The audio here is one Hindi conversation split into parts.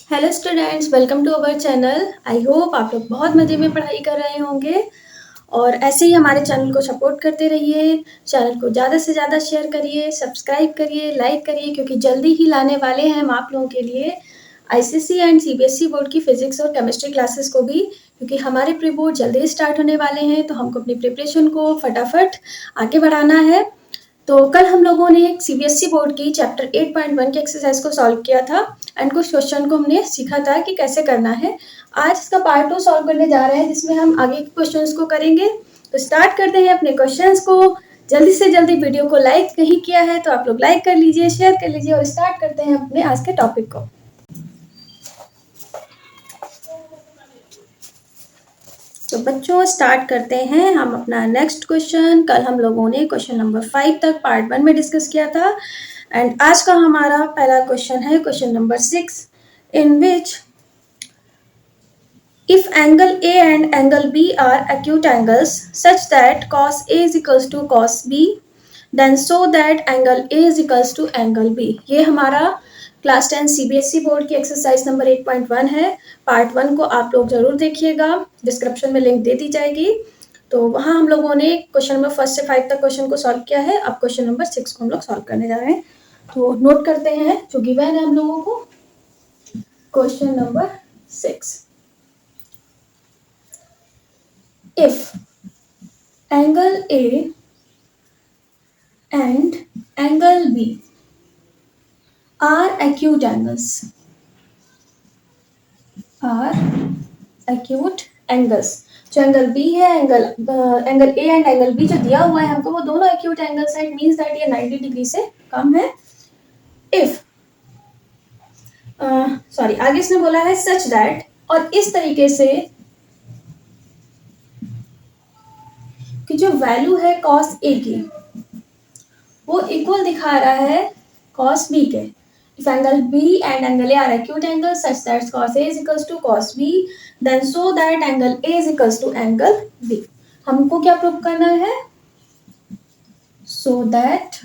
Hello students, welcome to our channel. I hope आप लोग बहुत मज़े में पढ़ाई कर रहे होंगे और ऐसे ही हमारे चैनल को सपोर्ट करते रहिए। चैनल को ज़्यादा से ज़्यादा शेयर करिए, सब्सक्राइब करिए, लाइक करिए, क्योंकि जल्दी ही लाने वाले हैं हम आप लोगों के लिए आईसीएसई एंड सीबीएसई बोर्ड की फिजिक्स और केमिस्ट्री क्लासेस को भी, क्योंकि हमारे प्री बोर्ड जल्दी स्टार्ट होने वाले हैं, तो हमको अपनी प्रिपरेशन को फटाफट आगे बढ़ाना है। तो कल हम लोगों ने एक सीबीएसई बोर्ड की चैप्टर 8.1 की एक्सरसाइज को सॉल्व किया था एंड कुछ क्वेश्चन को हमने सीखा था कि कैसे करना है। आज इसका पार्ट 2 सॉल्व करने जा रहे हैं, जिसमें हम आगे के क्वेश्चंस को करेंगे। तो स्टार्ट करते हैं अपने क्वेश्चंस को। जल्दी से जल्दी वीडियो को लाइक नहीं किया है तो आप लोग लाइक कर लीजिए, शेयर कर लीजिए और स्टार्ट करते हैं अपने आज के टॉपिक को। तो बच्चों स्टार्ट करते हैं हम अपना नेक्स्ट क्वेश्चन। कल हम लोगों ने क्वेश्चन नंबर 5 तक पार्ट 1 में डिस्कस किया था एंड आज का हमारा पहला क्वेश्चन है question number 6, in which if angle A and angle B are acute angles such that cos A is equals to cos B, then so that angle A is equals to angle B। ये हमारा क्लास 10 सीबीएसई बोर्ड की एक्सरसाइज नंबर 8.1 है। पार्ट 1 को आप लोग जरूर देखिएगा, डिस्क्रिप्शन में लिंक दे दी जाएगी। तो वहाँ हम लोगों ने क्वेश्चन नंबर 1 से 5 तक क्वेश्चन को सॉल्व किया है। अब क्वेश्चन नंबर 6 को हम लोग सॉल्व करने जा रहे हैं। तो नोट करते हैं जो गिवन है हम लोगों को। Question number 6, if angle A and angle B are acute angles, जो एंगल बी है, angle A and angle B जो दिया हुआ है हमको, वो दोनों एक्यूट एंगल्स है। इट मींस दैट ये 90 डिग्री से कम है। इफ सॉरी आगे इसने बोला है सच दैट, और इस तरीके से कि जो वैल्यू है कॉस ए की वो इक्वल दिखा रहा है कॉस बी के। If angle B and angle A are acute angles such that cos A is equals to cos B, then so that angle A is equals to angle B। हमको क्या प्रूव करना है? So that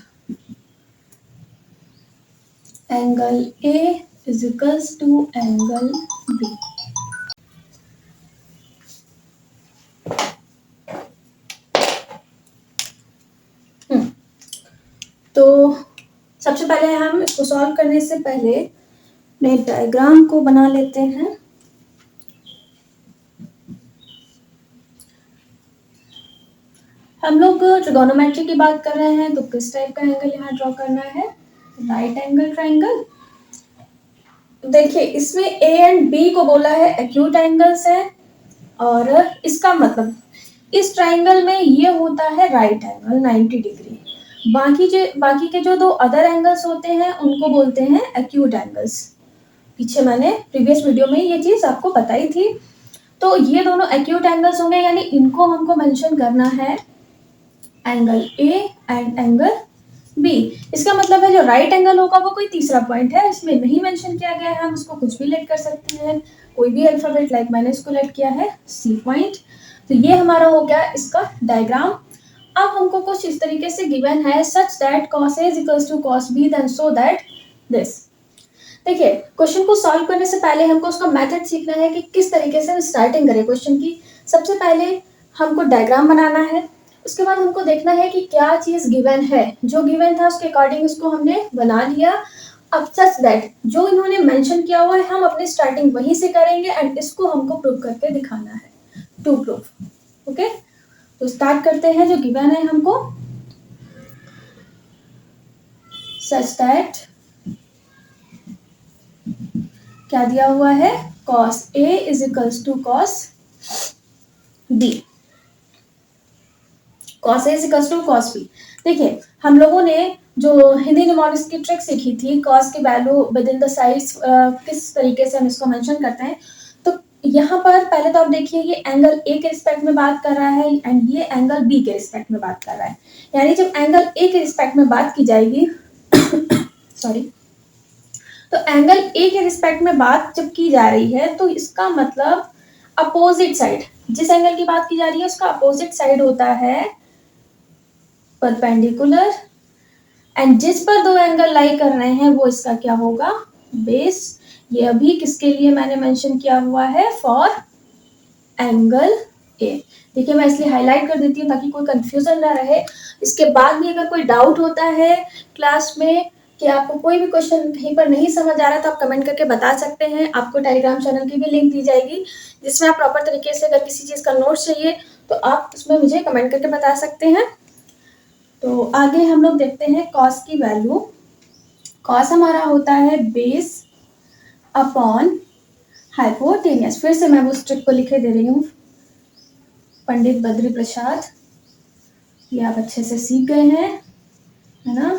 angle A is equals to angle B। तो सबसे पहले हम इसको सॉल्व करने से पहले अपने डायग्राम को बना लेते हैं। हम लोग ट्रिगोनोमेट्री की बात कर रहे हैं, तो किस टाइप का एंगल यहाँ ड्रॉ करना है? Right angle triangle. देखिए इसमें ए एंड बी को बोला है एक्यूट एंगल्स है, और इसका मतलब इस ट्राइंगल में ये होता है राइट एंगल 90 डिग्री। बाकी के जो दो अदर एंगल्स होते हैं उनको बोलते हैं एक्यूट एंगल्स। पीछे मैंने प्रीवियस वीडियो में ये चीज आपको बताई थी। तो ये दोनों एक्यूट एंगल्स होंगे, यानी इनको हमको मेंशन करना है angle A and angle B. इसका मतलब है जो राइट एंगल होगा वो कोई तीसरा पॉइंट है, इसमें नहीं मेंशन किया गया है, हम उसको कुछ भी लेट कर सकते हैं, कोई भी अल्फाबेट, लाइक मैंने इसको लेट किया है सी पॉइंट। तो ये हमारा हो गया इसका डायग्राम। अब हमको कुछ इस तरीके से गिवन है such that cos A is equals to cos B, then so that this। देखिए क्वेश्चन को सॉल्व करने से पहले हमको उसका मेथड सीखना है कि किस तरीके से हम स्टार्टिंग करें क्वेश्चन की। सबसे पहले हमको डायग्राम बनाना है, उसके बाद हमको देखना है कि क्या चीज गिवन है, जो गिवन था उसके अकॉर्डिंग उसको हमने बना लिया। अब सच दैट जो इन्होंने मेंशन किया हुआ है हम अपनी स्टार्टिंग वहीं से करेंगे एंड इसको हमको प्रूव करके दिखाना है, टू प्रूफ। ओके, तो स्टार्ट करते हैं। जो गिवन है हमको सच दैट क्या दिया हुआ है, cos A is equals to cos B। cos A is equals to cos B। देखिए हम लोगों ने जो हिंदी निमोनिक्स की ट्रिक सीखी थी, cos की value with in the sides किस तरीके से हम इसको मेंशन करते हैं। तो यहाँ पर पहले तो आप देखिए ये एंगल A के रिस्पेक्ट में बात कर रहा है एंड ये एंगल B के रिस्पेक्ट में बात कर रहा है। यानी जब एंगल A के रिस्पेक्ट में बात की जाएगी सॉरी, तो एंगल ए के रिस्पेक्ट में बात जब की जा रही है तो इसका मतलब अपोजिट साइड, जिस एंगल की बात की जा रही है उसका अपोजिट साइड होता है परपेंडिकुलर, एंड जिस पर दो एंगल लाई कर रहे हैं वो इसका क्या होगा, बेस। ये अभी किसके लिए मैंने मेंशन किया हुआ है, फॉर एंगल ए। देखिए मैं इसलिए हाईलाइट कर देती हूँ ताकि कोई कंफ्यूजन ना रहे। इसके बाद भी अगर कोई डाउट होता है क्लास में कि आपको कोई भी क्वेश्चन कहीं पर नहीं समझ आ रहा तो आप कमेंट करके बता सकते हैं। आपको टेलीग्राम चैनल की भी लिंक दी जाएगी जिसमें आप प्रॉपर तरीके से अगर किसी चीज़ का नोट्स चाहिए तो आप उसमें मुझे कमेंट करके बता सकते हैं। तो आगे हम लोग देखते हैं कॉस की वैल्यू। कॉस हमारा होता है बेस अपॉन हाइपोटेनियस। फिर से मैं उस ट्रिक को लिखे दे रही हूँ, पंडित बद्री प्रसाद, ये आप अच्छे से सीख गए हैं, है ना।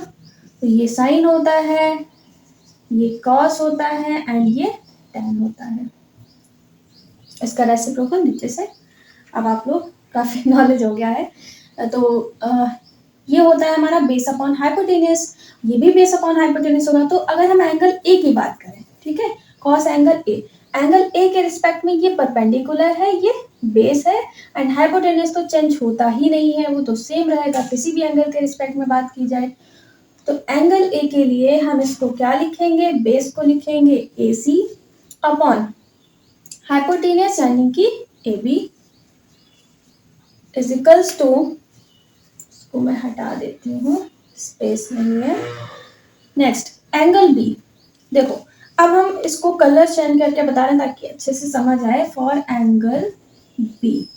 तो ये साइन होता है, ये कॉस होता है एंड ये टैन होता है। इसका रेसिप्रोकल नीचे से। अब आप लोग काफ़ी नॉलेज हो गया है। तो ये होता है हमारा बेस अपॉन हाइपोटेनियस, ये भी बेस अपॉन हाइपोटेनियस होगा। तो अगर हम एंगल ए की बात करें, ठीक है, cos angle A, angle A के रिस्पेक्ट में ये परपेंडिकुलर है, ये बेस है, एंड हाइपोटेनियस तो चेंज होता ही नहीं है, वो तो सेम रहेगा किसी भी एंगल के रिस्पेक्ट में बात की जाए। तो एंगल ए के लिए हम इसको क्या लिखेंगे, बेस को लिखेंगे ए सी अपॉन हाइपोटेनियस यानी कि A B is equals to, इसको मैं हटा देती हूँ, स्पेस नहीं है। Next angle B. देखो अब हम इसको कलर चेंज करके बता रहे हैं ताकि अच्छे से समझ आए। For angle B,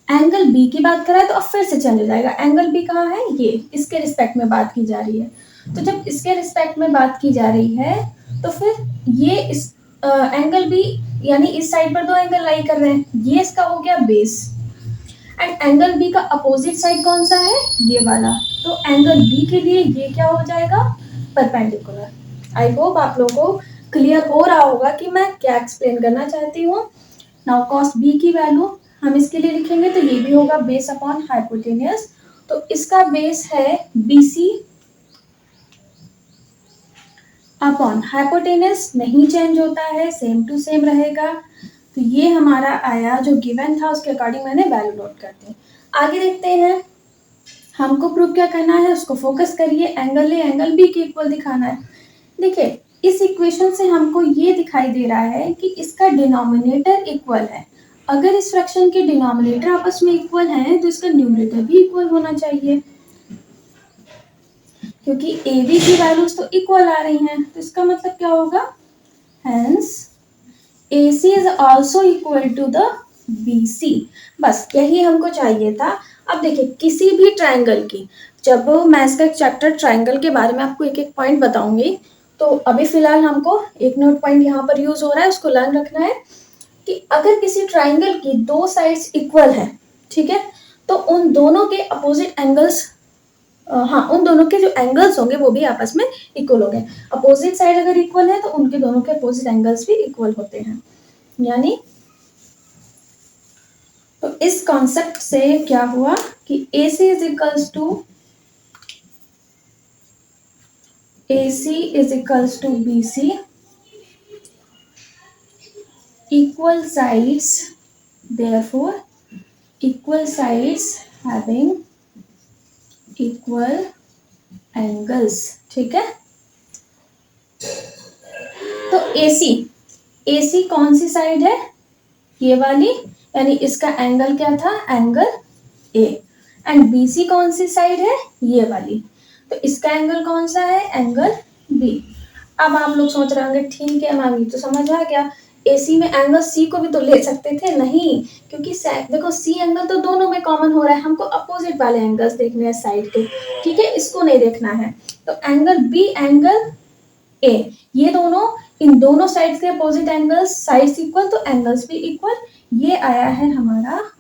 angle B की बात करें तो अब फिर से चेंज हो जाएगा। एंगल बी कहाँ है, ये इसके रिस्पेक्ट में बात की जा रही है। तो जब इसके रिस्पेक्ट में बात की जा रही है तो फिर ये इस एंगल बी यानी इस साइड पर दो एंगल लाई कर रहे हैं, ये इसका हो गया बेस, एंड एंगल बी का अपोजिट साइड कौन सा है, ये वाला। तो एंगल बी के लिए ये क्या हो जाएगा, परपेंडिकुलर। आई होप आप लोगों को क्लियर हो रहा होगा कि मैं क्या एक्सप्लेन करना चाहती हूँ। नाउ कॉस बी की वैल्यू हम इसके लिए लिखेंगे तो ये भी होगा बेस अपॉन हाइपोटेनियस। तो इसका बेस है BC अपॉन हाइपोटेनियस, नहीं चेंज होता है, सेम टू सेम रहेगा। तो ये हमारा आया, जो गिवन था उसके अकॉर्डिंग मैंने वैल्यू नोट कर दी। आगे देखते हैं हमको प्रूव क्या करना है, उसको फोकस करिए। एंगल ए एंगल बी के इक्वल दिखाना है। देखिए इस इक्वेशन से हमको ये दिखाई दे रहा है कि इसका डिनोमिनेटर इक्वल है। अगर इस फ्रैक्शन के डिनोमिनेटर आपस में इक्वल हैं तो इसका न्यूमरेटर भी इक्वल होना चाहिए, क्योंकि ए बी की वैल्यूज तो इक्वल आ रही हैं। तो इसका मतलब क्या होगा, hence AC is also equal to the BC। बस यही हमको चाहिए था। अब देखिए किसी भी ट्रायंगल की, जब मैं इसका एक चैप्टर ट्रायंगल के बारे में आपको एक एक पॉइंट बताऊंगी, तो अभी फिलहाल हमको एक नोट पॉइंट यहाँ पर यूज हो रहा है, उसको लर्न रखना है कि अगर किसी ट्रायंगल की दो साइड्स इक्वल हैं, ठीक है, तो उन दोनों के अपोजिट एंगल्स, हाँ उन दोनों के जो एंगल्स होंगे वो भी आपस में इक्वल होंगे। अपोजिट साइड अगर इक्वल है तो उनके दोनों के अपोजिट एंगल्स भी इक्वल होते हैं। यानी तो इस कॉन्सेप्ट से क्या हुआ कि AC is equals to BC, equal sides, therefore equal sides having equal angles। ठीक है, तो AC कौन सी साइड है, ये वाली, यानी इसका एंगल क्या था, एंगल A, एंड BC कौन सी साइड है, ये वाली, तो इसका एंगल कौन सा है, एंगल B। अब आप लोग सोच रहे होंगे ठीक है मैम ये तो समझ आ गया, AC में एंगल C को भी तो ले सकते थे। नहीं, क्योंकि देखो C एंगल तो दोनों में कॉमन हो रहा है, हमको अपोजिट वाले एंगल्स देखने हैं साइड के, ठीक है, इसको नहीं देखना है। तो एंगल B एंगल A, ये दोनों, इन दोनों साइड्स के अपोजिट एंगल्स, साइड्स इक्वल तो एंगल्स भी इक्वल। ये आया है हमारा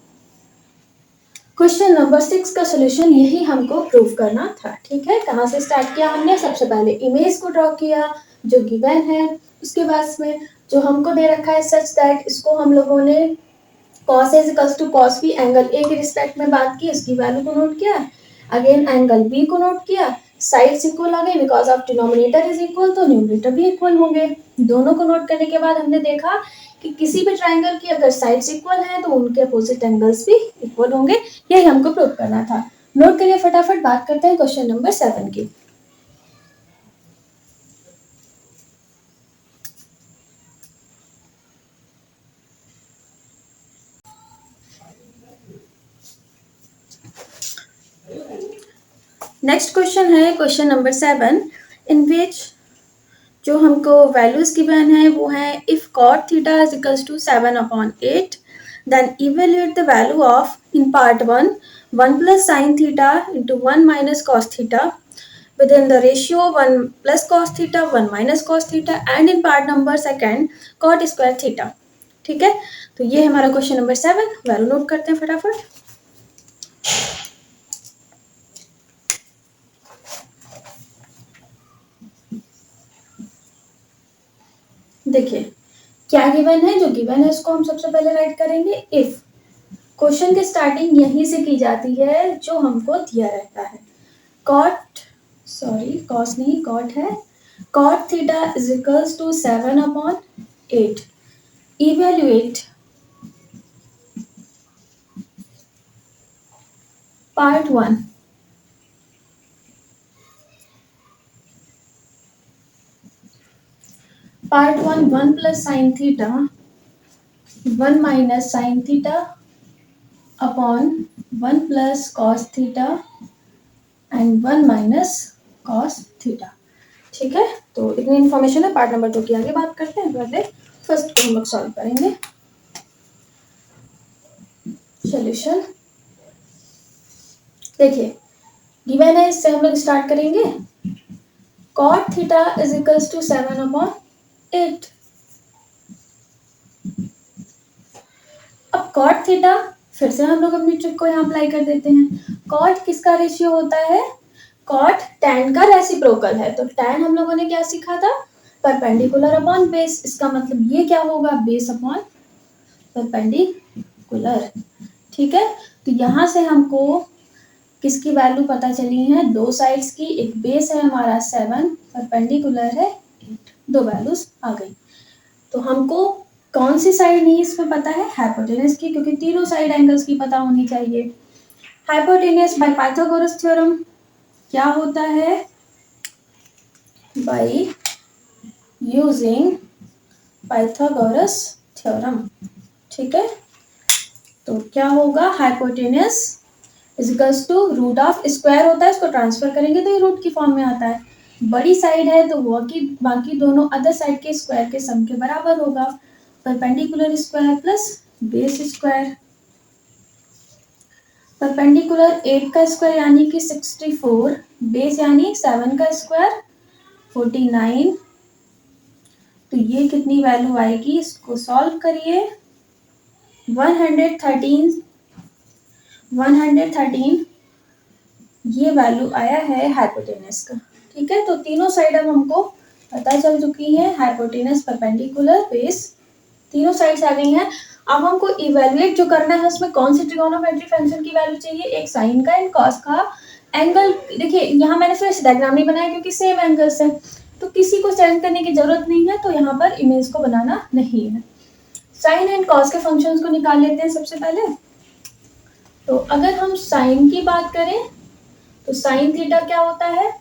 क्वेश्चन नंबर 6 का सॉल्यूशन। यही हमको प्रूव करना था। ठीक है, कहाँ से स्टार्ट किया हमने, सबसे पहले इमेज को ड्रॉ किया जो गिवन है, उसके बाद में जो हमको दे रखा है सच दैट इसको हम लोगों ने cos A equals to cos B, angle A के रिस्पेक्ट में बात की, इसकी वैल्यू को नोट किया। अगेन एंगल B को नोट किया, साइड्स इक्वल आ गए because of denominator is equal, तो न्यूमरेटर भी इक्वल होंगे। दोनों को नोट करने के बाद हमने देखा कि किसी भी ट्रायंगल की अगर साइड्स इक्वल हैं तो उनके अपोजिट एंगल्स भी इक्वल होंगे। यही हमको प्रूव करना था। नोट करिए फटाफट, बात करते हैं क्वेश्चन नंबर 7 की। नेक्स्ट क्वेश्चन है क्वेश्चन नंबर 7, इन विच जो हमको वैल्यूज गिवन है वो है if cot theta is equals to 7/8 then evaluate the value of in part 1 plus sine theta into 1 minus cos theta within the ratio 1 plus cos theta 1 minus cos theta and in part number second cot square theta। ठीक है, तो ये हमारा क्वेश्चन नंबर 7, वैल्यू नोट करते हैं फटाफट। देखिए क्या गिवन है, जो गिवन है उसको हम सबसे पहले राइट करेंगे इफ। क्वेश्चन की स्टार्टिंग यहीं से की जाती है जो हमको दिया रहता है। कॉस नहीं, कॉट है। cot theta is equals to 7/8। Evaluate part 1। Part 1 plus sine theta 1 minus sine theta upon 1 plus cos theta and 1 minus cos theta. ठीक है, तो इतनी इन्फॉर्मेशन है। पार्ट नंबर 2 की आगे बात करते हैं। पहले फर्स्ट को हम लोग सॉल्व करेंगे। सॉल्यूशन देखिए गिवन है, इससे हम लोग स्टार्ट करेंगे। cot theta is equals to 7/8। अब cot थीटा फिर से हम लोग अपनी ट्रिक को यहाँ अप्लाई कर देते हैं। cot किसका रेशियो होता है? cot tan का रेसिप्रोकल है। तो tan हम लोगों ने क्या सीखा था? Perpendicular upon base. इसका मतलब ये क्या होगा? Base upon perpendicular. ठीक है, तो यहाँ से हमको किसकी वैल्यू पता चली है? दो साइड्स की। एक बेस है हमारा 7, परपेंडिकुलर है 8। दो वैल्यूज आ गई। तो हमको कौन सी साइड नहीं इसमें पता है? हाइपोटेनस की, क्योंकि तीनों साइड एंगल्स की पता होनी चाहिए। हाइपोटेनस बाय पाइथागोरस थ्योरम क्या होता है? By using Pythagoras theorem. ठीक है, तो क्या होगा? Hypotenuse is equals to root of square होता है, इसको ट्रांसफर करेंगे तो ये रूट की फॉर्म में आता है। बड़ी साइड है तो वो की बाकी दोनों अदर साइड के स्क्वायर के सम के बराबर होगा। Perpendicular square plus base square. Perpendicular 8 का स्क्वायर यानी कि 64, बेस यानी 7 का स्क्वायर 49। तो ये कितनी वैल्यू आएगी? इसको सॉल्व करिए। 113 ये वैल्यू आया है हाइपोटेनस का। ठीक है, तो तीनों साइड अब हमको पता चल चुकी है। हाइपोटेनस, परपेंडिकुलर, बेस, तीनों साइड्स आ गई हैं। अब हमको इवेल्युएट जो करना है उसमें कौन सी ट्रिगोनोमेट्री फंक्शन की वैल्यू चाहिए? एक साइन का एंड कॉस का। एंगल देखिए यहाँ मैंने फिर से डायग्राम नहीं बनाया क्योंकि सेम एंगल्स है, तो किसी को चेंज करने की जरूरत नहीं है, तो यहाँ पर इमेज को बनाना नहीं है। साइन एंड कॉस के फंक्शंस को निकाल लेते हैं सबसे पहले। तो अगर हम साइन की बात करें तो साइन थीटा क्या होता है?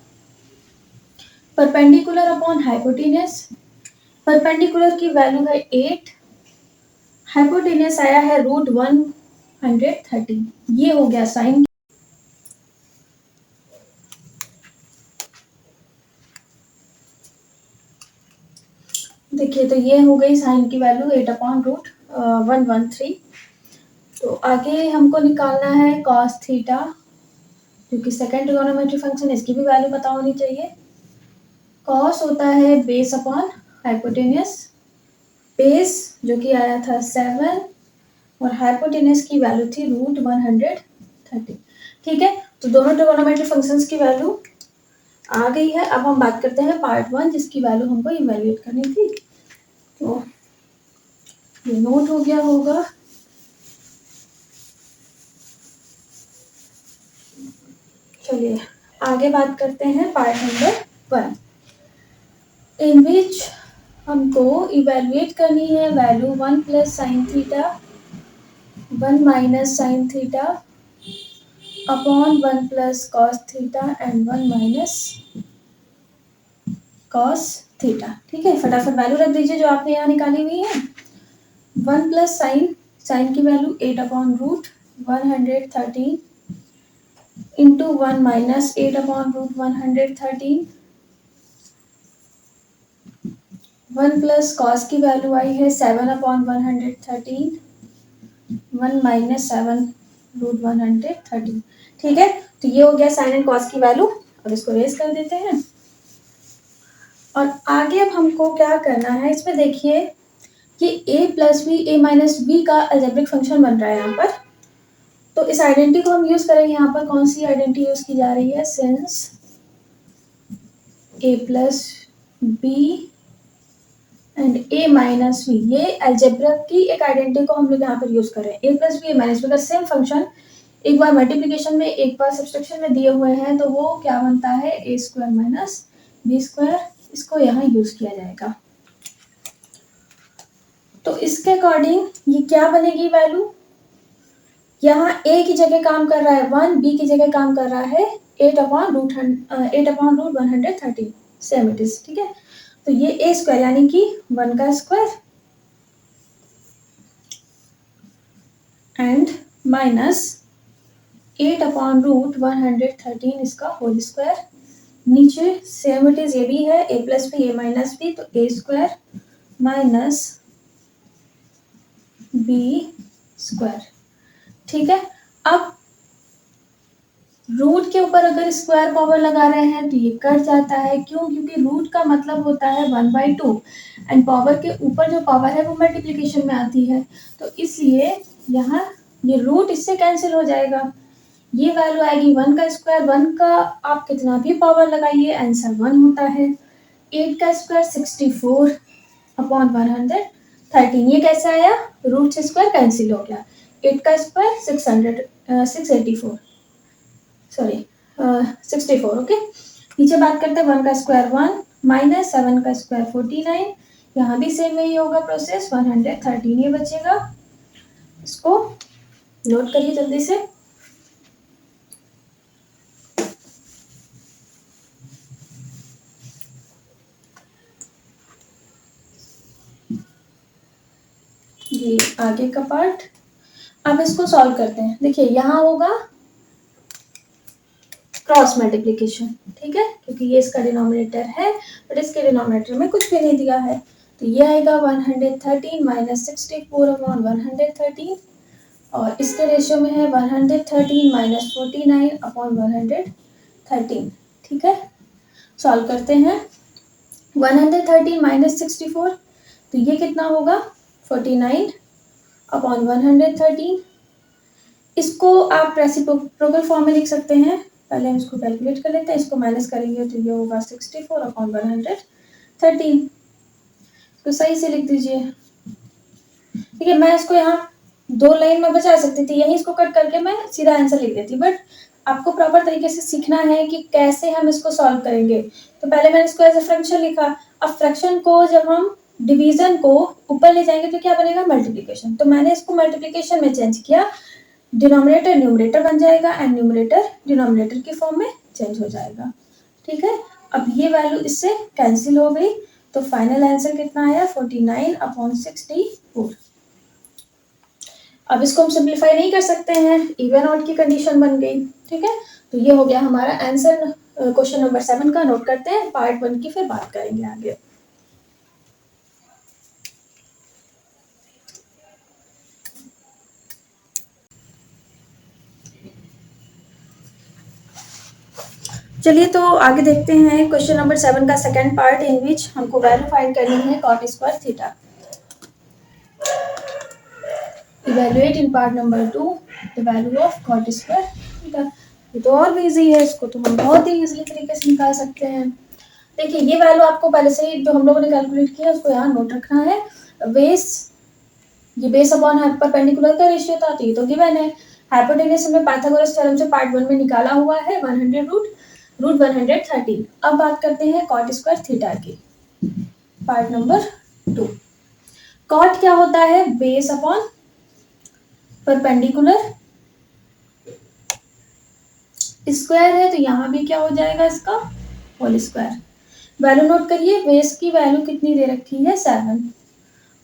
Perpendicular upon hypotenuse. परपेंडिकुलर की वैल्यू है 8, हाइपोटेनस आया है √130। ये हो गया साइन। देखिए तो ये हो गई साइन की वैल्यू 8/√113। तो आगे हमको निकालना है कॉस थीटा, क्योंकि सेकंड ट्रिगोनोमेट्री फंक्शन, इसकी भी वैल्यू पता होनी चाहिए। कॉस होता है बेस अपॉन हाइपोटेनस। बेस जो कि आया था 7 और हाइपोटेनस की वैल्यू थी √130। ठीक है, तो दोनों ट्रिगोनोमेट्री फंक्शंस की वैल्यू आ गई है। अब हम बात करते हैं पार्ट 1 जिसकी वैल्यू हमको इवेल्युएट करनी थी। तो ये नोट हो गया होगा। चलिए आगे बात करते हैं पार्ट नंबर 1, इन विच हमको इवेल्युएट करनी है value 1 plus sine theta 1 minus sine theta upon 1 plus cos theta and 1 minus cos theta. ठीक है, फटाफट वैल्यू रख दीजिए जो आपने यहाँ निकाली हुई है। 1 प्लस साइन, साइन की value 8/√113 into 1 minus 8/√113, 1 plus cos की वैल्यू आई है 7/113, 1 माइनस 7√113। ठीक है, तो ये हो गया साइन एंड कॉस की वैल्यू। अब इसको रेज कर देते हैं और आगे अब हमको क्या करना है, इसमें देखिए कि a plus B a minus B का अलजेब्रिक फंक्शन बन रहा है यहाँ पर। तो इस आइडेंटिटी को हम यूज करेंगे। यहाँ पर कौन सी आइडेंटिटी यूज की जा रही है, since a plus B and a minus B, ये अलजेब्रा की एक आइडेंटिटी को हम लोग यहाँ पर यूज कर रहे हैं। a plus B a minus B का सेम फंक्शन एक बार मल्टीप्लिकेशन में एक बार सब्सट्रैक्शन में दिए हुए हैं, तो वो क्या बनता है, a square minus B square. इसको यहाँ यूज किया जाएगा। तो इसके अकॉर्डिंग ये क्या बनेगी वैल्यू, यहाँ a की जगह काम कर रहा है 1, b की जगह काम कर रहा है 8/√113, सेम इट इज। ठीक है, तो ये a स्क्वायर यानी कि 1 का स्क्वायर एंड माइनस 8/√113 इसका होल स्क्वायर। नीचे सेम इट इज, ये भी है a plus B a minus B, तो a square minus B square. ठीक है, अब रूट के ऊपर अगर स्क्वायर पावर लगा रहे हैं तो ये कट जाता है। क्यों, क्योंकि रूट का मतलब होता है 1/2 एंड पावर के ऊपर जो पावर है वो मल्टीप्लिकेशन में आती है, तो इसलिए यहाँ ये रूट इससे कैंसिल हो जाएगा। ये वैल्यू आएगी 1 का स्क्वायर, 1 का आप कितना भी पावर लगाइए आंसर 1 होता है। 8 का स्क्वायर 64/113, ये कैसे आया, रूट से स्क्वायर कैंसिल हो गया। 8 का स्क्वायर 684, सॉरी 64। ओके, नीचे बात करते हैं 1 का स्क्वायर 1 माइनस 7 का स्क्वायर 49, यहाँ भी सेम वही होगा प्रोसेस, 113 ये बचेगा। इसको नोट करिए जल्दी से। ये आगे का पार्ट, अब इसको सॉल्व करते हैं। देखिए यहाँ होगा क्रॉस मल्टीप्लिकेशन, ठीक है, क्योंकि ये इसका डिनोमिनेटर है बट इसके डिनोमिनेटर में कुछ भी नहीं दिया है, तो ये आएगा 113 माइनस 64/113 और इसके रेशियो में है 113 माइनस 49/113। ठीक है, सॉल्व करते हैं। 113 माइनस 64, तो ये कितना होगा 49/113। इसको आप रेसिप्रोकल फॉर्म में लिख सकते हैं। पहले हम इसको कैलकुलेट कर लेते हैं, इसको माइनस करेंगे तो ये होगा 64/113। इसको सही से लिख दीजिए। ठीक है, मैं इसको यहाँ 2 लाइन में बचा सकती थी, यही इसको कट करके मैं सीधा आंसर लिख देती, बट आपको प्रॉपर तरीके से सीखना है कि कैसे हम इसको सॉल्व करेंगे। तो पहले मैंने इसको एज ए फ्रैक्शन लिखा। अब फ्रैक्शन को जब हम डिवीजन को ऊपर ले जाएंगे तो क्या बनेगा, मल्टीप्लिकेशन। तो मैंने इसको मल्टीप्लिकेशन में चेंज किया, डिनोमिनेटर न्यूमरेटर बन जाएगा एंड न्यूमरेटर डिनोमिनेटर की फॉर्म में चेंज हो जाएगा। ठीक है, अब ये वैल्यू इससे कैंसिल हो गई, तो फाइनल आंसर कितना आया 49/64। अब इसको हम सिंप्लीफाई नहीं कर सकते हैं, इवन ऑड की कंडीशन बन गई। ठीक है, तो ये हो गया हमारा आंसर क्वेश्चन नंबर 7 का। नोट करते हैं, पार्ट 1 की फिर बात करेंगे आगे। चलिए तो आगे देखते हैं क्वेश्चन नंबर 7 का सेकंड पार्ट, इन विच हमको वैल्यू फाइंड करनी है cot square theta. Evaluate in part number 2 the value of cot square theta. ये तो और भी इजी है, इसको तो हम बहुत ही इजीली तरीके से निकाल सकते हैं। देखिए ये वैल्यू आपको पहले से ही जो हम लोगों ने कैलकुलेट किया उसको यहाँ नोट रखना है। बेस, ये बेस अपॉन परपेंडिकुलर का रेशियो था, तो ये तो गिवन है। हाइपोटेन्यूज में पाइथागोरस थ्योरम से पार्ट 1 में निकाला हुआ है 100√113। अब बात करते हैं कॉट स्क्वायर थीटा की, पार्ट नंबर 2। कॉट क्या होता है, बेस अपॉन परपेंडिकुलर, स्क्वायर है तो यहाँ भी क्या हो जाएगा इसका होल स्क्वायर। वैल्यू नोट करिए, बेस की वैल्यू कितनी दे रखी है 7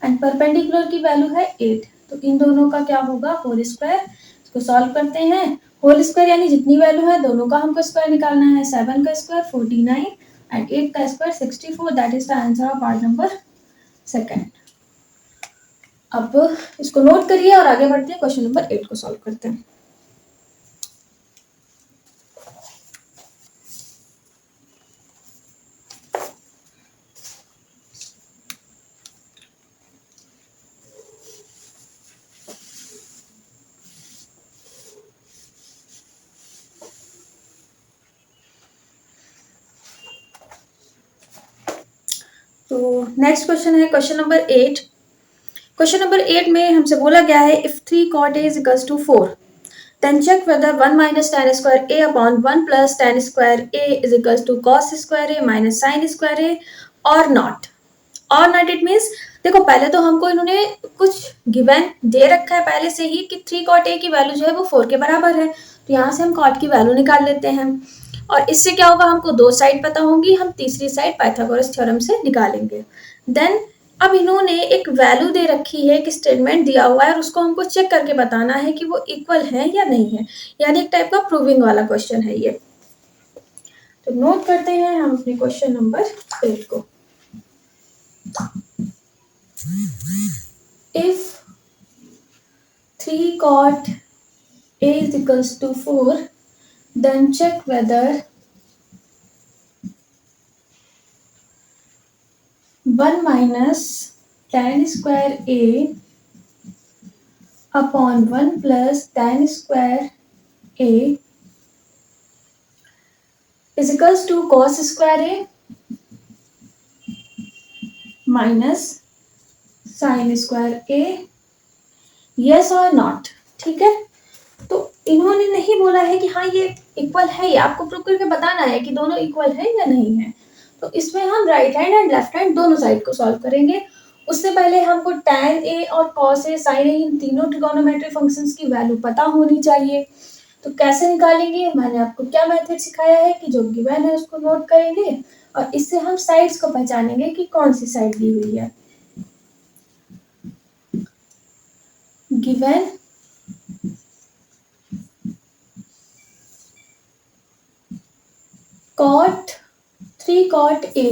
एंड परपेंडिकुलर की वैल्यू है 8, तो इन दोनों का क्या होगा होल स्क्वायर। इसको सॉल्व करते हैं, होल स्क्वायर यानी जितनी वैल्यू है दोनों का हमको स्क्वायर निकालना है। 7 का स्क्वायर 49 एंड 8 का square 64, that is the answer of part number second. अब इसको नोट करिए और आगे बढ़ते हैं, क्वेश्चन नंबर 8 को सॉल्व करते हैं। तो नेक्स्ट क्वेश्चन है क्वेश्चन नंबर 8। क्वेश्चन नंबर 8 में हमसे बोला गया है if 3 cot a is equals to 4 then check whether 1 minus tan square a upon 1 plus tan square a is equals to cos square a minus sin square a or not। और नॉट इट मीन्स, देखो पहले तो हमको इन्होंने कुछ गिवन दे रखा है पहले से ही कि 3 cot a की वैल्यू जो है वो 4 के बराबर है, तो यहाँ से हम cot की वैल्यू निकाल लेते हैं और इससे क्या होगा, हमको दो साइड पता होंगी, हम तीसरी साइड पाइथागोरस थ्योरम से निकालेंगे। देन अब इन्होंने एक वैल्यू दे रखी है, एक स्टेटमेंट दिया हुआ है और उसको हमको चेक करके बताना है कि वो इक्वल है या नहीं है, यानी एक टाइप का प्रूविंग वाला क्वेश्चन है ये। तो नोट करते हैं हम अपने क्वेश्चन नंबर 8 को। If 3 cot a is equals to 4, then check whether 1 minus tan square a upon 1 plus tan square a is equals to cos square a minus sin square a, yes or not। ठीक है, तो इन्होंने नहीं बोला है कि हाँ ये इक्वल है, ये आपको प्रूव करके बताना है कि दोनों इक्वल है या नहीं है। तो इसमें हम right hand and left hand दोनों साइड को सॉल्व करेंगे। उससे पहले हमको tan a और cos a sin a इन तीनों ट्रिगोनोमेट्री फंक्शंस की वैल्यू पता होनी चाहिए। तो कैसे निकालेंगे, मैंने आपको क्या मेथड सिखाया है कि जो गिवन है उसको नोट करेंगे और इससे हम साइड्स को पहचानेंगे कि कौन सी साइड दी हुई है। Given cot 3 cot a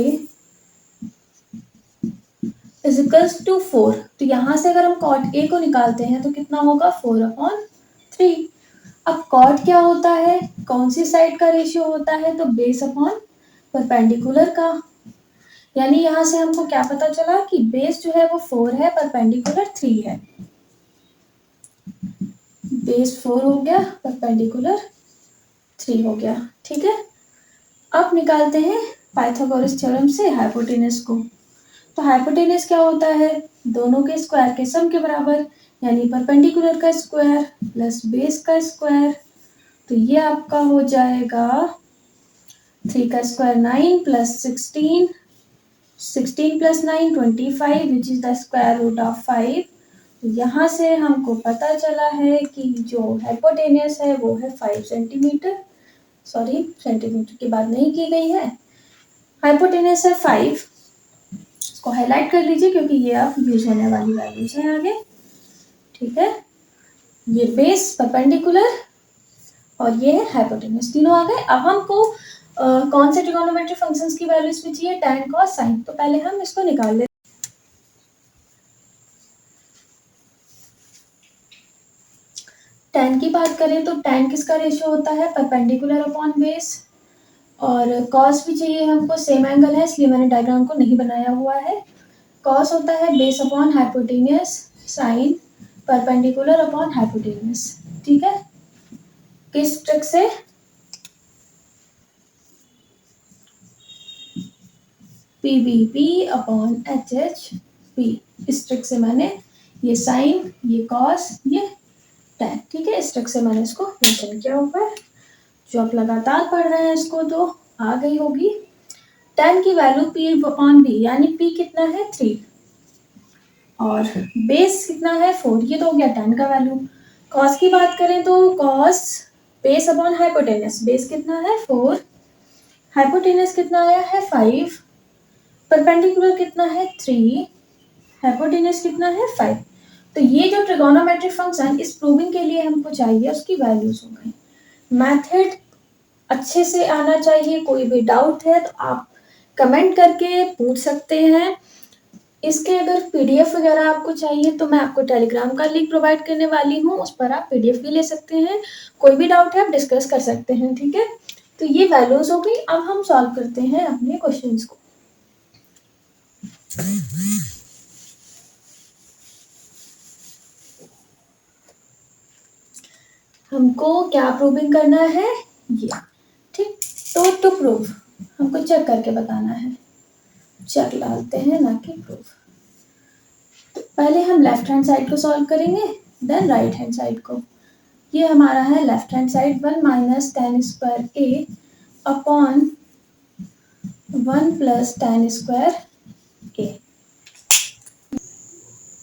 is equals to 4, तो यहां से अगर हम cot a को निकालते हैं तो कितना होगा 4/3। अब cot क्या होता है, कौन सी साइड का रेशियो होता है, तो बेस अपॉन परपेंडिकुलर का, यानी यहां से हमको क्या पता चला कि बेस जो है वो 4 है, परपेंडिकुलर 3 है। बेस 4 हो गया, परपेंडिकुलर 3 हो गया। ठीक है, अब निकालते हैं पाइथागोरस थ्योरम से हाइपोटेनस को। तो हाइपोटेनस क्या होता है, दोनों के स्क्वायर के सम के बराबर, यानी परपेंडिकुलर का स्क्वायर प्लस बेस का स्क्वायर। तो ये आपका हो जाएगा 3 का square 9 plus 16, 16 plus 9 25 which is the square root of 5। यहाँ से हमको पता चला है कि जो हाइपोटेनस है वो है 5 सेंटीमीटर, सॉरी सेंटीमीटर की बात नहीं की गई है, हाइपोटेनस है 5। इसको हाईलाइट कर लीजिए क्योंकि ये अब यूज होने वाली वैल्यूज हैं आगे। ठीक है, ये बेस परपेंडिकुलर और ये है हाइपोटेनस, तीनों आ गए। अब हमको कौन से ट्रिगोनोमेट्रिक फंक्शंस की वैल्यू इसमें चाहिए, tan cos sin, तो पहले हम इसको निकाल लेते। tan की बात करें तो tan किसका रेशियो होता है, परपेंडिकुलर अपॉन बेस, और cos भी चाहिए हमको, सेम एंगल है इसलिए मैंने डायग्राम को नहीं बनाया हुआ है। cos होता है base upon hypotenuse, sin perpendicular upon hypotenuse. ठीक है, किस ट्रिक से, PBP अपॉन HHP, इस ट्रिक से मैंने ये sin, ये cos, ये tan, ठीक है, इस ट्रिक से मैंने इसको मेंशन किया हुआ है। जो आप लगातार पढ़ रहे हैं इसको तो आ गई होगी। tan की वैल्यू P अपॉन B, यानी P कितना है 3 और बेस कितना है 4, ये तो हो गया tan का वैल्यू। cos की बात करें तो cos base upon hypotenuse, base कितना है 4, हाइपोटेनस कितना आया है 5, परपेंडिकुलर कितना है 3, हाइपोटेनस कितना है 5। तो ये जो ट्रिगोनोमेट्रिक फंक्शन इस प्रूविंग के लिए हमको चाहिए उसकी वैल्यूज हो गई। मेथड अच्छे से आना चाहिए। कोई भी डाउट है तो आप कमेंट करके पूछ सकते हैं। इसके अगर पीडीएफ वगैरह आपको चाहिए तो मैं आपको टेलीग्राम का लिंक प्रोवाइड करने वाली हूँ, उस पर आप पीडीएफ भी ले सकते हैं। कोई भी डाउट है आप डिस्कस कर सकते हैं, ठीक है। तो ये वैल्यूज हो गई। अब हम सॉल्व करते हैं अपने क्वेश्चंस को। हमको क्या प्रूविंग करना है, ये, ठीक। तो टू प्रूव हमको चेक करके बताना है। चेक डालते हैं ना कि प्रूव। तो पहले हम लेफ्ट हैंड साइड को सॉल्व करेंगे, देन राइट हैंड साइड को। ये हमारा है left hand side 1 minus tan square a upon 1 plus tan square a.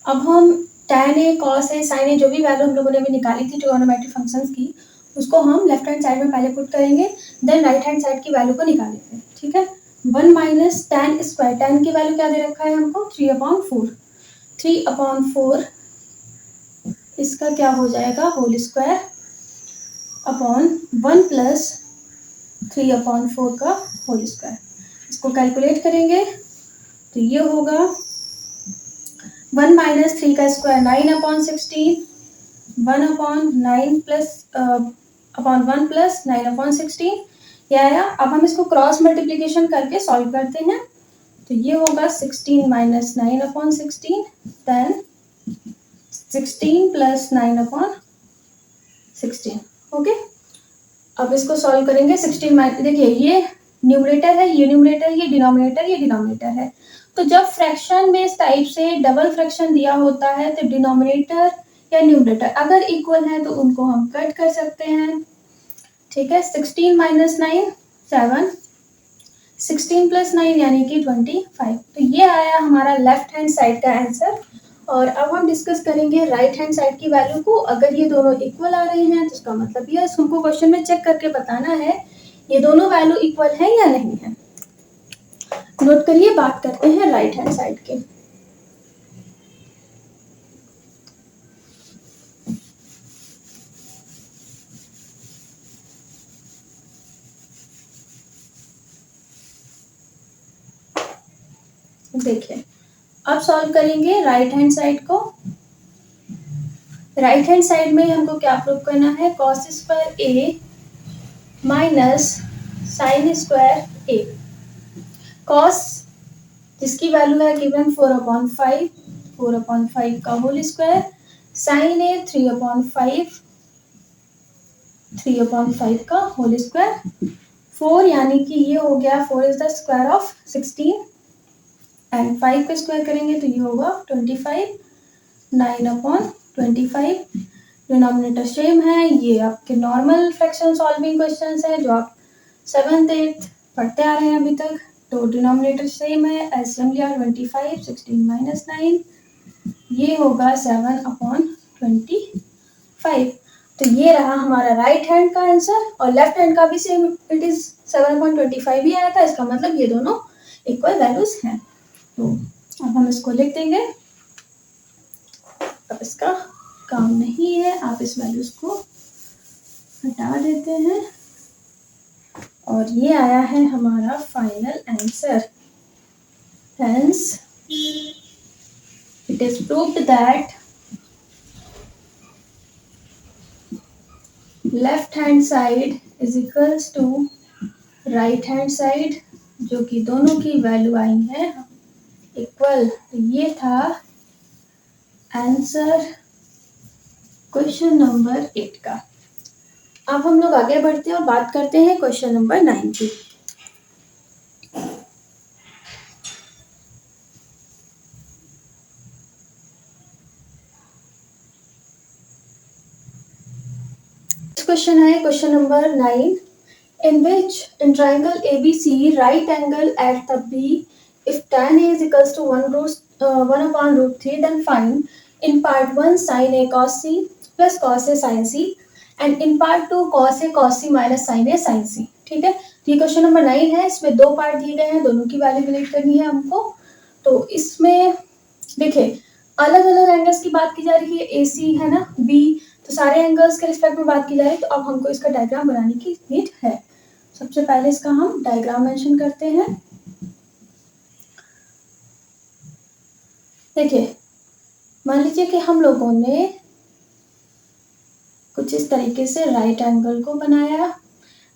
अब हम tan ए, cos ए, sin ए, जो भी वैल्यू हम लोगों ने अभी निकाली थी ट्रिगोनोमेट्रिक फंक्शंस की, उसको हम लेफ्ट हैंड साइड में पहले पुट करेंगे, देन राइट हैंड साइड की वैल्यू को निकालेंगे, ठीक है। 1 माइनस tan स्क्वायर, tan की वैल्यू क्या दे रखा है हमको 3/4, 3/4 इसका क्या हो जाएगा होल स्क्वायर अपॉन 1 प्लस 3/4 का होल स्क्वायर। इसको कैलकुलेट करेंगे तो ये होगा 1 माइनस 3 का स्क्वायर 9/16, 1/9 प्लस अपॉन 1 प्लस 9/16 ये आया। अब हम इसको क्रॉस मल्टीप्लीकेशन करके सॉल्व करते हैं तो ये होगा 16 माइनस 9/16, देन 16 प्लस 9/16, ओके। अब इसको सॉल्व करेंगे 16 माइनस, देखिए ये न्यूमरेटर है, ये न्यूमरेटर, ये डिनोमिनेटर, ये डिनोमिनेटर है। तो जब फ्रैक्शन में इस टाइप से डबल फ्रैक्शन दिया होता है तो डिनोमिनेटर या न्यूमरेटर अगर इक्वल है तो उनको हम कट कर सकते हैं, ठीक है। 16 माइनस 9 7, 16 प्लस 9 यानी कि 25। तो ये आया हमारा लेफ्ट हैंड साइड का आंसर। और अब हम डिस्कस करेंगे राइट हैंड साइड की वैल्यू को। अगर ये दोनों इक्वल आ रहे हैं तो इसका मतलब ये हमको क्वेश्चन में चेक करके बताना है ये दोनों वैल्यू इक्वल है या नहीं है। नोट करिए, बात करते हैं राइट हैंड साइड के। देखिए अब सॉल्व करेंगे राइट हैंड साइड को। राइट हैंड साइड में हमको क्या प्रूव करना है, cos स्क्वायर ए माइनस साइन स्क्वायर ए। cos जिसकी वैल्यू है गिवन 4/5, 4/5 का होल स्क्वायर, साइन ए 3/5, 3/5 का होल स्क्वायर। 4 यानी कि ये हो गया 4 is the square of 16 and 5 का स्क्वायर करेंगे तो ये होगा 25, 9/25। डिनोमिनेटर सेम है, ये आपके नॉर्मल फ्रैक्शन सॉल्विंग क्वेश्चंस है जो आप 7th 8th पढ़ते आ रहे हैं अभी तक। तो डिनोमिनेटर सेम है, एलसीएम लिया 25, 16 माइनस 9, ये होगा 7/25। तो ये रहा हमारा राइट हैंड का आंसर और लेफ्ट हैंड का भी सेम, इट इज 7/25 ही आया था। इसका मतलब ये दोनों इक्वल वैल्यूज हैं। तो अब हम इसको लिख देंगे। अब इसका काम नहीं है, आप इस वैल्यूज को हटा देते हैं और ये आया है हमारा final answer. Hence it is proved that left hand side is equals to right hand side, जो कि दोनों की वैल्यू आई है इक्वल। तो ये था आंसर क्वेश्चन नंबर 8 का। अब हम लोग आगे बढ़ते हैं और बात करते हैं क्वेश्चन नंबर 9 की। क्वेश्चन है question number 9, in which in triangle ABC right angle at the B if tan A is equals to 1/√3 then find in part 1 sin A cos C plus cos A sin C and in part 2 cos A cos C minus sin A sin C, ठीक है। तो ये क्वेश्चन नंबर 9 है, इसमें दो पार्ट दिए गए हैं, दोनों की वैल्यू कैलकुलेट करनी है हमको। तो इसमें देखिए अलग अलग एंगल्स की बात की जा रही है, AC है ना B, तो तो सारे एंगल्स के रिस्पेक्ट में बात की जा रही है, तो अब हमको इसका डायग्राम बनाने की नीड है। सबसे पहले इसका हम डायग्राम मेंशन करते हैं। देखिए, मान लीजिए कि हम लोगों ने कुछ इस तरीके से राइट एंगल को बनाया,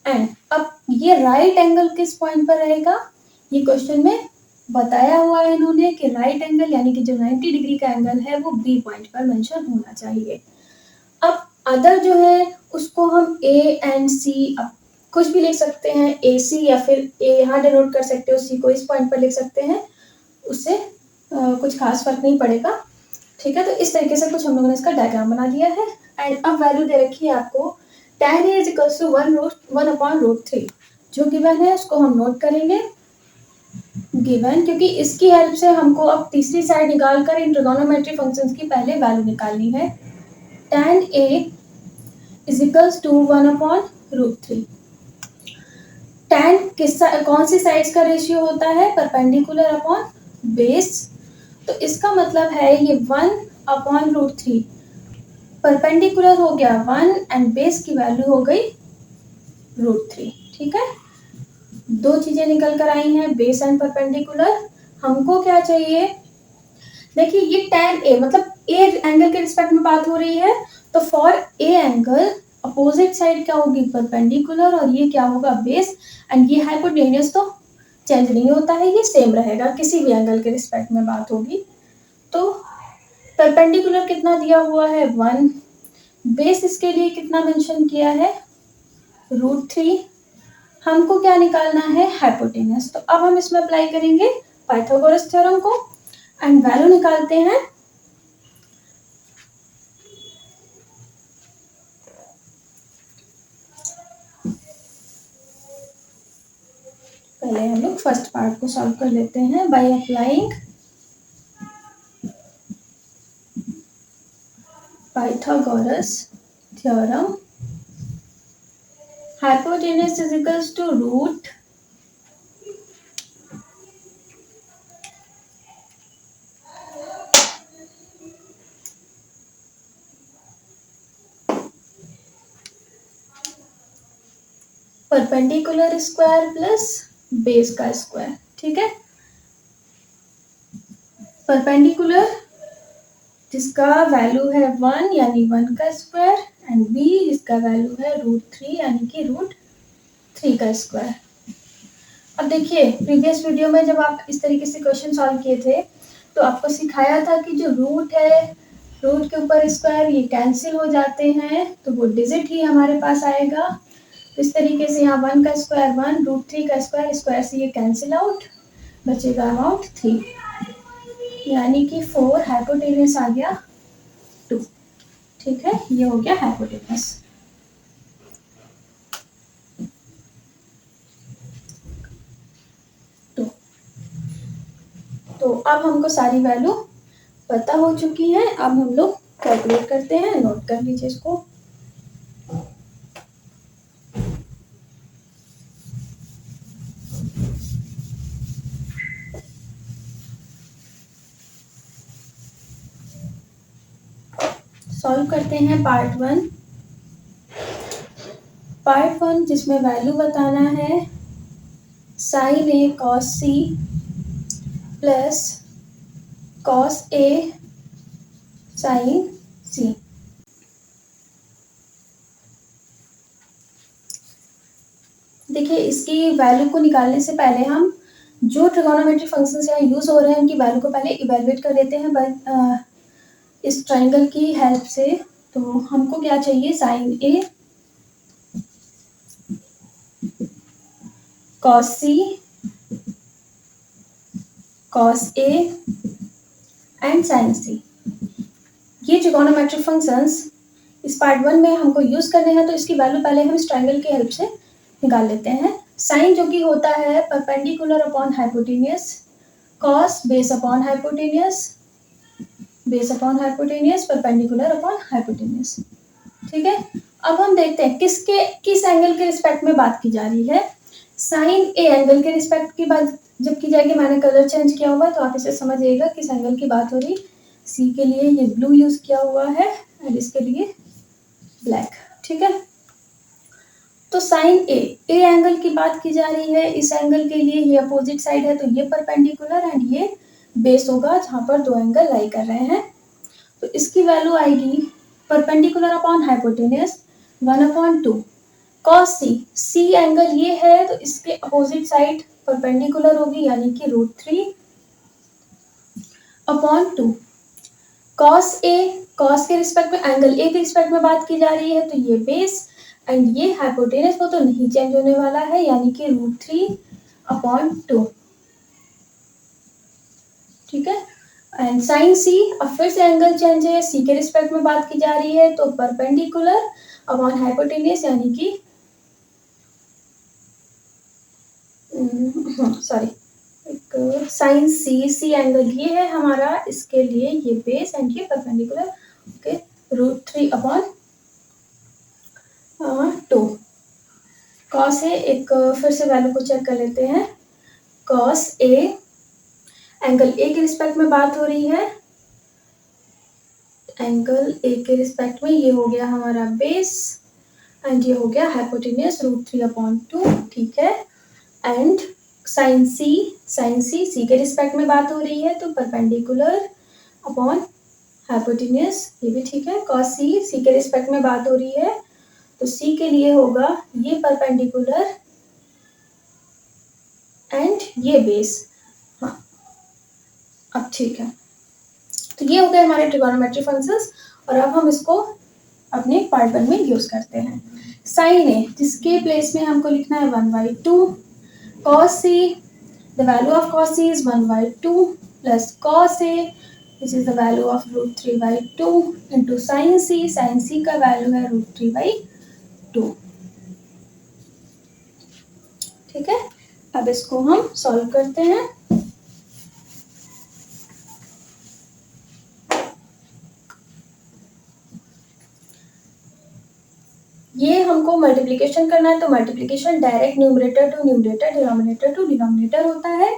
एंड अब ये राइट एंगल किस पॉइंट पर रहेगा, ये क्वेश्चन में बताया हुआ है इन्होंने कि राइट एंगल यानी कि जो 90 डिग्री का एंगल है वो बी पॉइंट पर मेंशन होना चाहिए। अब अदर जो है उसको हम ए एंड सी, अब कुछ भी लिख सकते हैं, ए सी या फिर ए यहाँ डिनोट कर सकते हो, सी को इस पॉइंट पर लिख सकते हैं, उससे कुछ खास फर्क नहीं पड़ेगा। ठीक है, तो इस तरीके से कुछ हम लोगों ने इसका डायग्राम बना दिया है। एंड अब वैल्यू दे रखी है आपको tan A = 1/√3। जो गिवन है उसको हम नोट करेंगे गिवन, क्योंकि इसकी हेल्प से हमको अब तीसरी साइड निकालकर इन ट्रिगोनोमेट्री फंक्शंस की पहले वैल्यू निकालनी है। tan A = 1/√3। tan कौन सी साइड्स का रेशियो होता है, परपेंडिकुलर अपॉन बेस। तो इसका मतलब है ये 1/√3 परपेंडिकुलर हो गया 1 एंड बेस की वैल्यू हो गई √3। ठीक है, दो चीजें निकल कर आई हैं, बेस एंड परपेंडिकुलर। हमको क्या चाहिए, देखिए ये tan A मतलब ए एंगल के रिस्पेक्ट में बात हो रही है, तो for A angle opposite side क्या होगी, परपेंडिकुलर, और ये क्या होगा, बेस। एंड ये हाइपोटेन्यूज तो चेंज नहीं होता है, ये सेम रहेगा, किसी भी एंगल के रिस्पेक्ट में बात होगी। तो परपेंडिकुलर कितना दिया हुआ है, 1। बेस इसके लिए कितना मेंशन किया है, √3। हमको क्या निकालना है, हाइपोटेनस। तो अब हम इसमें अप्लाई करेंगे पाइथागोरस थ्योरम को एंड वैल्यू निकालते हैं। पहले हम लोग फर्स्ट पार्ट को सॉल्व कर लेते हैं by applying Pythagoras theorem. hypotenuse is equals to root perpendicular square plus base का स्क्वायर। ठीक है, परपेंडिकुलर जिसका वैल्यू है 1 यानी 1 का स्क्वायर, एंड बी जिसका वैल्यू है √3 यानी कि √3 का स्क्वायर। अब देखिए, प्रीवियस वीडियो में जब आप इस तरीके से क्वेश्चन सॉल्व किए थे तो आपको सिखाया था कि जो रूट है, रूट के ऊपर स्क्वायर, ये कैंसिल हो जाते हैं, तो वो डिजिट ही हमारे पास आएगा। इस तरीके से यहाँ 1 का स्क्वायर 1, √3 का स्क्वायर, स्क्वायर से ये कैंसिल आउट, बचेगा अमाउंट 3, यानी कि 4 हाइपोटेनस आ गया 2। ठीक है, ये हो गया हाइपोटेनस। तो अब हमको सारी वैल्यू पता हो चुकी है। अब हम लोग कैलकुलेट करते हैं, नोट कर लीजिए इसको। सॉल्व करते हैं पार्ट 1। पार्ट 1 जिसमें वैल्यू बताना है sin A cos C plus cos A sin C। देखिए, इसकी वैल्यू को निकालने से पहले हम जो ट्रिगोनोमेट्री फंक्शंस यहाँ यूज हो रहे हैं उनकी वैल्यू को पहले इवेलुएट कर लेते हैं इस ट्राइंगल की हेल्प से। तो हमको क्या चाहिए, sin A cos C cos A and sin C। ये ट्रिगोनोमेट्रिक फंक्शंस इस पार्ट 1 में हमको यूज करने हैं, तो इसकी वैल्यू पहले हम इस ट्राइंगल की हेल्प से निकाल लेते हैं। साइन जो कि होता है perpendicular upon hypotenuse, cos base upon hypotenuse, base upon hypotenuse, perpendicular upon hypotenuse. ठीक है, अब हम देखते हैं किस एंगल के रिस्पेक्ट में बात की जा रही है। साइन ए एंगल के रिस्पेक्ट की बात जब की जाएगी, मैंने कलर चेंज किया हुआ है तो आप इसे समझिएगा किस एंगल की बात हो रही। सी के लिए ये ब्लू यूज किया हुआ है एंड इसके लिए ब्लैक। ठीक है, तो साइन ए एंगल की बात की जा रही है। इस एंगल के लिए ये अपोजिट साइड है, तो ये परपेंडिकुलर एंड ये बेस होगा जहां पर दो एंगल लाई कर रहे हैं। तो इसकी वैल्यू आएगी परपेंडिकुलर अपॉन हाइपोटेन्यूज 1/2 कॉस सी। सी एंगल ये है, तो इसके अपोजिट साइड परपेंडिकुलर होगी, यानी कि √3/2 कॉस ए। कॉस के रिस्पेक्ट में, एंगल ए के रिस्पेक्ट में बात की जा रही है, तो ये बेस एंड ये हाइपोटेनस को तो नहीं चेंज होने वाला है, यानी कि √3/2। ठीक है, एंड साइन सी, अब फिर से एंगल चेंज है, सी के रिस्पेक्ट में बात की जा रही है, तो परपेंडिकुलर अपॉन हाइपोटेनस, यानी कि सॉरी, एक साइन सी, सी एंगल ये है हमारा, इसके लिए ये बेस एंड ये परपेंडिकुलर। ओके, √3/2 कॉस ए, एक फिर से वैल्यू को चेक कर लेते हैं। कॉस ए, एंगल ए के रिस्पेक्ट में बात हो रही है, एंगल ए के रिस्पेक्ट में ये हो गया हमारा बेस एंड ये हो गया हाइपोटेन्यूज √3/2। ठीक है, एंड साइन सी, सी के रिस्पेक्ट में बात हो रही है, तो परपेंडिकुलर अपॉन हाइपोटेन्यूज, ये भी ठीक है। कॉस सी, सी के रिस्पेक्ट में बात हो रही है, तो सी के लिए होगा ये परपेंडिकुलर एंड ये बेस। हाँ, अब ठीक है, तो ये हो गए हमारे ट्रिगोनोमेट्री फंक्शंस, और अब हम इसको अपने पार्ट 1 में यूज करते हैं। साइन ए, जिसके प्लेस में हमको लिखना है 1/2 cos c, the value of cos c is 1/2 plus cos a, which is the value of √3/2 into sin c, sin c का वैल्यू है √3/2। ठीक है, अब इसको हम सॉल्व करते हैं। ये हमको मल्टीप्लिकेशन करना है, तो multiplication direct numerator to numerator, denominator to denominator होता है।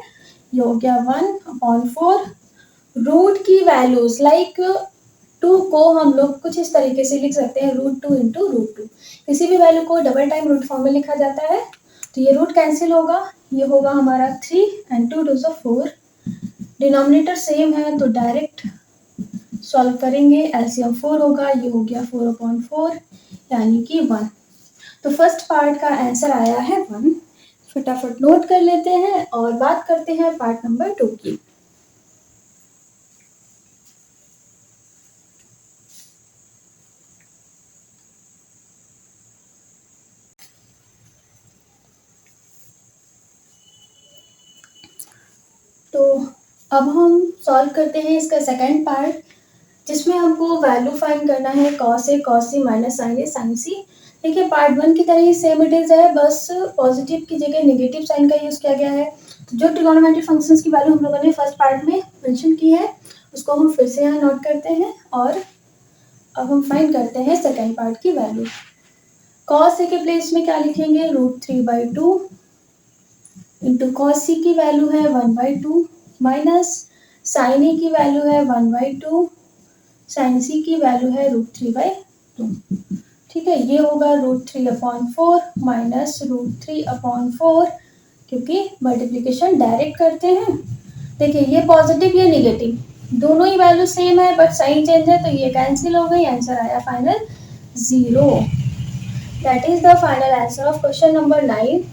ये हो गया 1/4। रूट की वैल्यूज लाइक 2 को हम लोग कुछ इस तरीके से लिख सकते हैं, √2 इंटू √2। किसी भी वैल्यू को डबल टाइम रूट फॉर्म में लिखा जाता है, तो ये रूट कैंसिल होगा, ये होगा हमारा 3 एंड 2 2 4। डिनोमिनेटर सेम है, तो डायरेक्ट सॉल्व करेंगे, एलसीएम 4 होगा, ये हो गया 4/4 यानी कि 1। तो फर्स्ट पार्ट का आंसर आया है 1। फटाफट नोट कर लेते हैं और बात करते हैं पार्ट नंबर 2 की। तो अब हम सॉल्व करते हैं इसका सेकंड पार्ट, जिसमें हमको वैल्यू फाइंड करना है cos a, cos c minus sin a, sin c। देखिए, पार्ट 1 की तरह ही सेम इट इज है, बस पॉजिटिव की जगह नेगेटिव साइन का यूज किया गया है। तो जो ट्रिगोनोमेट्रिक फंक्शंस की वैल्यू हम लोगों ने फर्स्ट पार्ट में मेंशन की है, उसको हम फिर से यहाँ नोट करते हैं, और अब हम फाइंड करते हैं सेकेंड पार्ट की वैल्यू। cos a के प्लेस में क्या लिखेंगे, √3/2 इंटू कॉस सी की वैल्यू है 1/2 माइनस साइन ए की वैल्यू है 1/2, साइन सी की वैल्यू है √3/2। ठीक है, ये होगा √3/4 माइनस √3/4, क्योंकि मल्टीप्लिकेशन डायरेक्ट करते हैं। देखिए, ये पॉजिटिव ये नेगेटिव दोनों ही वैल्यू सेम है, बट साइन चेंज है, तो ये कैंसिल हो गई, आंसर आया final 0। That is the final answer of question number 9।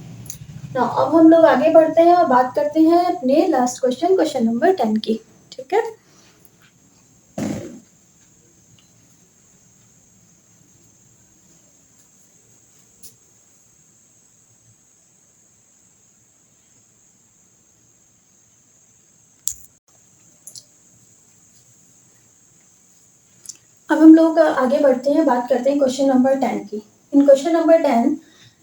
ना अब हम लोग आगे बढ़ते हैं और बात करते हैं अपने लास्ट क्वेश्चन, क्वेश्चन नंबर 10 की। ठीक है, अब हम लोग आगे बढ़ते हैं, बात करते हैं क्वेश्चन नंबर 10 की। इन question number 10,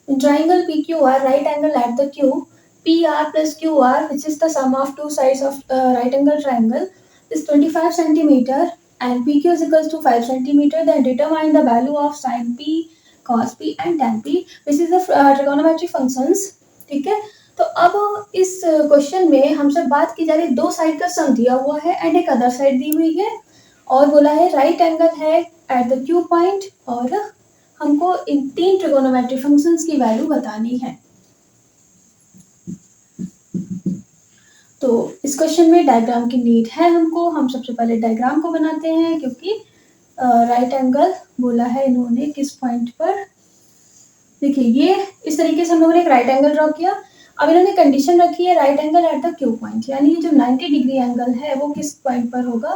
in triangle PQR, right angle at the Q, PR plus QR, which is the sum of two sides of right angle triangle, is 25 centimeter and PQ is equals to 5 centimeter. Then determine the value of sin P, cos P and tan P. This is the trigonometric functions. ठीक है, तो अब इस क्वेश्चन में हमसे बात की जा रही है, दो साइड का सम दिया हुआ है एंड एक अदर साइड दी हुई है, और बोला है राइट एंगल है एट द Q पॉइंट और हमको इन 3 ट्रिगोनोमेट्री फंक्शंस की वैल्यू बतानी है। तो इस क्वेश्चन में डायग्राम की नीड है हमको। हम सबसे पहले डायग्राम को बनाते हैं, क्योंकि राइट एंगल बोला है इन्होंने किस पॉइंट पर। देखिए ये इस तरीके से हम लोगों ने एक राइट एंगल ड्रॉ किया। अब इन्होंने कंडीशन रखी है right angle at the Q point, यानी ये जो 90 डिग्री एंगल है वो किस पॉइंट पर होगा,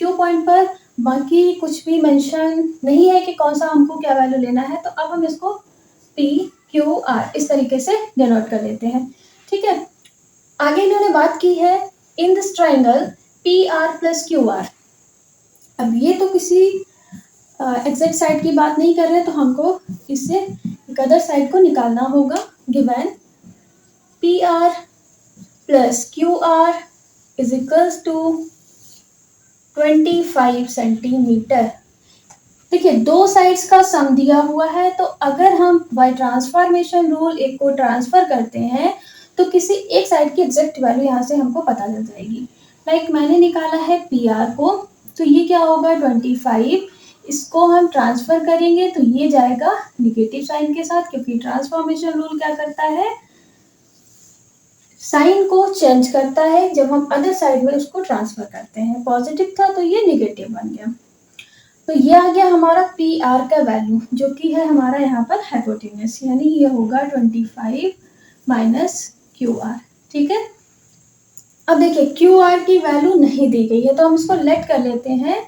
क्यू पॉइंट पर। बाकी कुछ भी मेंशन नहीं है कि कौन सा हमको क्या वैल्यू लेना है। तो अब हम इसको पी क्यू आर इस तरीके से डिनोट कर लेते हैं, ठीक है। आगे इन्होंने बात की है in this triangle P R plus Q are. अब ये तो किसी एग्जैक्ट साइड की बात नहीं कर रहे, तो हमको इससे एक अदर साइड को निकालना होगा। Given P R plus Q R is equals to 25 centimetre. देखिए दो साइड्स का सम दिया हुआ है, तो अगर हम बाय ट्रांसफॉर्मेशन रूल एक को ट्रांसफर करते हैं तो किसी एक साइड की एग्जैक्ट वैल्यू यहाँ से हमको पता चल जाएगी। लाइक मैंने निकाला है पी आर को, तो ये क्या होगा 25। इसको हम ट्रांसफर करेंगे तो ये जाएगा निगेटिव साइन के साथ, क्योंकि ट्रांसफॉर्मेशन रूल क्या करता है, साइन को चेंज करता है जब हम अदर साइड में उसको ट्रांसफर करते हैं। पॉजिटिव था तो ये निगेटिव बन गया। तो ये आ गया हमारा पी आर का वैल्यू, जो कि है हमारा यहाँ पर हाइपोटेन्यूस, यानी ये होगा 25 माइनस क्यू आर, ठीक है। अब देखिए क्यू आर की वैल्यू नहीं दी गई है, तो हम इसको लेट कर लेते हैं।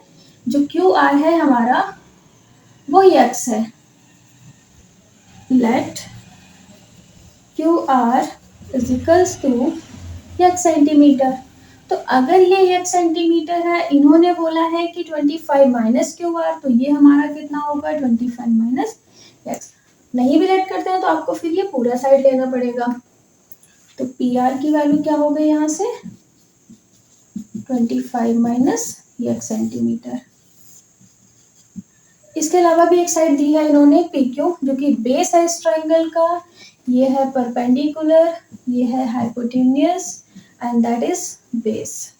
जो क्यू आर है हमारा वो एक्स है। Let Q R is equals to x centimetre. तो अगर ये एक्स सेंटीमीटर है, इन्होंने बोला है कि 25 माइनस क्यू आर, तो ये हमारा कितना होगा 25 माइनस एक्स। नहीं भी लेट करते हैं तो आपको फिर ये पूरा साइड लेना पड़ेगा। तो पी आर की वैल्यू क्या हो गई यहाँ से 25 माइनस एक्स सेंटीमीटर। इसके अलावा भी एक साइड दी है इन्होंने पी क्यू, जो कि बेस है इस ट्राइंगल का। ये है परपेंडिकुलर, ये है hypotenuse and that is base.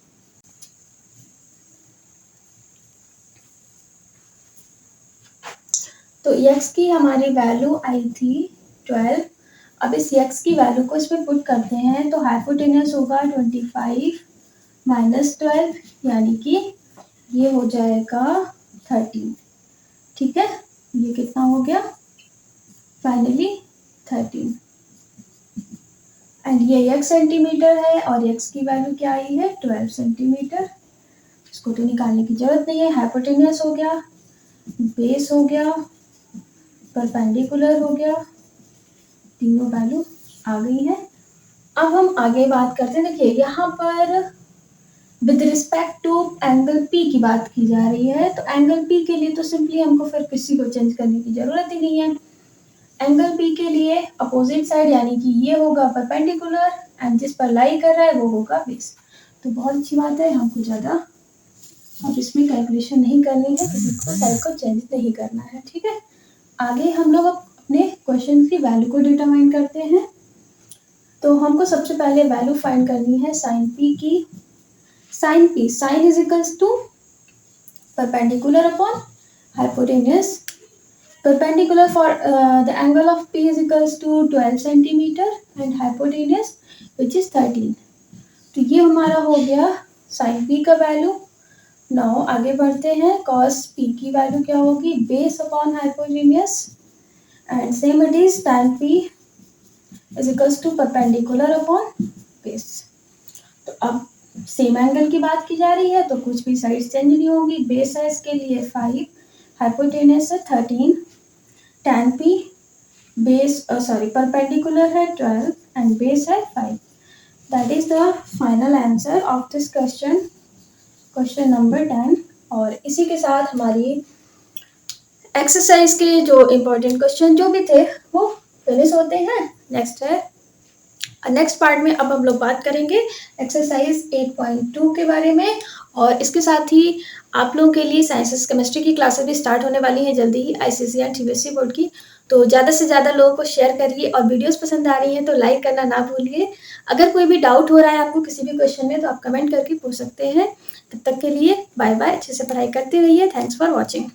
तो x की हमारी वैल्यू आई थी 12। अब इस x की वैल्यू को इसमें पुट करते हैं तो हाइपोटेन्यूस होगा 25 माइनस 12, यानी कि ये हो जाएगा 13, ठीक है। ये कितना हो गया फाइनली 13। एंड ये x सेंटीमीटर है और x की वैल्यू क्या आई है 12 सेंटीमीटर। इसको तो निकालने की जरूरत नहीं है। हाइपोटेन्यूस हो गया, बेस हो गया, परपेंडिकुलर हो गया, तीनों वैल्यू आ गई है। अब हम आगे बात करते हैं। देखिए यहाँ पर with respect to angle P की बात की जा रही है। तो एंगल P के लिए तो सिंपली हमको फिर किसी को चेंज करने की जरूरत ही नहीं है। एंगल P के लिए अपोजिट साइड यानी कि ये होगा परपेंडिकुलर एंड जिस पर लाई कर रहा है वो होगा बेस। तो बहुत अच्छी बात है, हमको ज़्यादा अब इसमें कैलकुलेशन नहीं करनी है, किसी को साइड को चेंज नहीं करना है, ठीक है। आगे हम लोग अपने क्वेश्चन की वैल्यू को डिटरमाइन करते हैं। तो हमको सबसे पहले वैल्यू फाइंड करनी है साइन P की। Sine P, sine is equals to perpendicular upon hypotenuse. Perpendicular for the angle of P is equals to 12 centimeter and hypotenuse which is 13। तो ये हमारा हो गया sin P का वैल्यू। नाउ आगे बढ़ते हैं। cos P की वैल्यू क्या होगी base upon hypotenuse and same it is tan P is equals to perpendicular upon base. तो अब सेम एंगल की बात की जा रही है तो कुछ भी साइड चेंज नहीं होगी। बेस है इसके लिए 5, हाइपोटेन्यूस है 13, tan P बेस परपेंडिकुलर है 12 एंड बेस है 5। That is the final answer of this question, question number 10। और इसी के साथ हमारी एक्सरसाइज के जो इम्पोर्टेंट क्वेश्चन जो भी थे वो फिनिश होते हैं। नेक्स्ट पार्ट में अब हम लोग बात करेंगे एक्सरसाइज 8.2 के बारे में। और इसके साथ ही आप लोगों के लिए साइंसेस केमिस्ट्री की क्लासेस भी स्टार्ट होने वाली हैं जल्दी ही ICSE एंड CBSE बोर्ड की। तो ज़्यादा से ज़्यादा लोगों को शेयर करिए और वीडियोस पसंद आ रही हैं तो लाइक करना ना भूलिए। अगर कोई भी डाउट हो रहा है आपको किसी भी क्वेश्चन में तो आप कमेंट करके पूछ सकते हैं। तब तक के लिए बाय बाय, अच्छे से पढ़ाई करते रहिए। Thanks for watching.